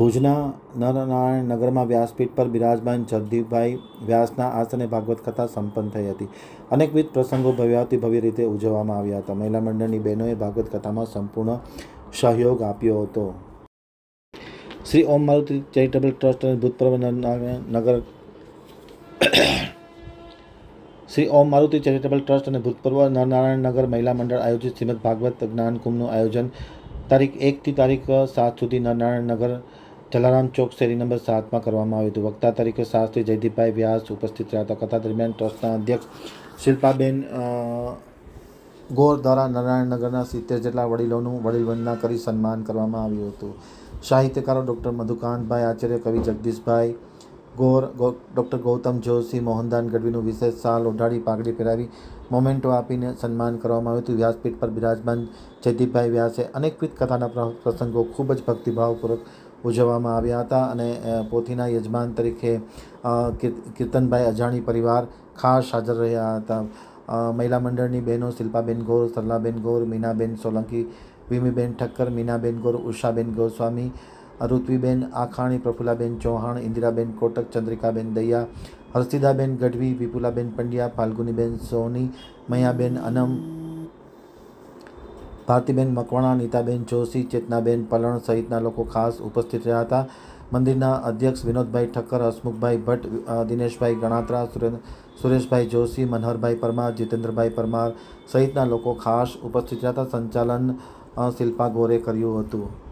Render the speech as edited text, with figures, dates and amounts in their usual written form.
ભુજના નરનારાયણ નગરમાં વ્યાસપીઠ પર બિરાજમાન જગદીપભાઈ વ્યાસના આસને ભાગવત કથા સંપન્ન થઈ હતી. અનેકવિધ પ્રસંગો ભવ્ય રીતે ઉજવવામાં આવ્યા હતા. મહિલા મંડળની બહેનોએ ભાગવત કથામાં સંપૂર્ણ સહયોગ આપ્યો હતો. શ્રી ઓમ મારુતિ ચેરિટેબલ ટ્રસ્ટ અને ભૂતપૂર્વ નગર શ્રી ઓમ મારુતિ ચેરિટેબલ ટ્રસ્ટ અને ભૂતપૂર્વ નરનારાયણ નગર મહિલા મંડળ આયોજિત શ્રીમદ ભાગવત જ્ઞાન કુંભનું આયોજન તારીખ 1 થી તારીખ 7 સુધી નરનારાયણ નગર જલારામ ચોક શેરી નંબર 7 કરવામાં આવ્યું હતું. વક્તા તરીકે શાસ્ત્રી જયદીપભાઈ વ્યાસ ઉપસ્થિત રહ્યા હતા. કથા દરમિયાન ટ્રસ્ટના અધ્યક્ષ શિલ્પાબેન ગોર દ્વારા નરનારાયણ નગરના 70 જેટલા વડીલોનું વડીલ વંદના કરી સન્માન કરવામાં આવ્યું હતું. સાહિત્યકારો ડૉક્ટર મધુકાંતભાઈ આચાર્ય, કવિ જગદીશભાઈ ગોર, ડૉક્ટર ગૌતમ જોશી, મોહનદાન ગઢવીનું વિશેષ શાલ ઓઢાડી પાઘડી પહેરાવી મોમેન્ટો આપીને સન્માન કરવામાં આવ્યું હતું. વ્યાસપીઠ પર બિરાજમાન જયદીપભાઈ વ્યાસે અનેકવિધ કથાના પ્રસંગો ખૂબ જ ભક્તિભાવપૂર્વક ઉજવવામાં આવ્યા હતા અને પોથીના યજમાન તરીકે કીર્તનભાઈ અજાણી પરિવાર ખાસ હાજર રહ્યા હતા. મહિલા મંડળની બહેનો શિલ્પાબેન ગોર, સરલાબેન ગોર, મીનાબેન સોલંકી, વિમીબેન ઠક્કર, મીનાબેન ગોર, ઉષાબેન ગોસ્વામી, ઋત્વીબેન આખાણી, પ્રફુલ્લાબેન ચૌહાણ, ઇન્દિરાબેન કોટક, ચંદ્રિકાબેન દૈયા, હર્ષિદાબેન ગઢવી, વિપુલાબેન પંડ્યા, ફાલ્ગુનીબેન સોની, મૈયાબેન અનમ, ભારતીબેન મકવાણા, નીતાબેન જોશી, ચેતનાબેન પલણ સહિતના લોકો ખાસ ઉપસ્થિત રહ્યા હતા. મંદિરના અધ્યક્ષ વિનોદભાઈ ઠક્કર, હસમુખભાઈ ભટ્ટ, દિનેશભાઈ ગણાત્રા, સુરેશભાઈ જોશી, મનહરભાઈ પરમાર, જીતેન્દ્રભાઈ પરમાર સહિતના લોકો ખાસ ઉપસ્થિત રહ્યા હતા. સંચાલન શિલ્પા ગોરે કર્યું હતું.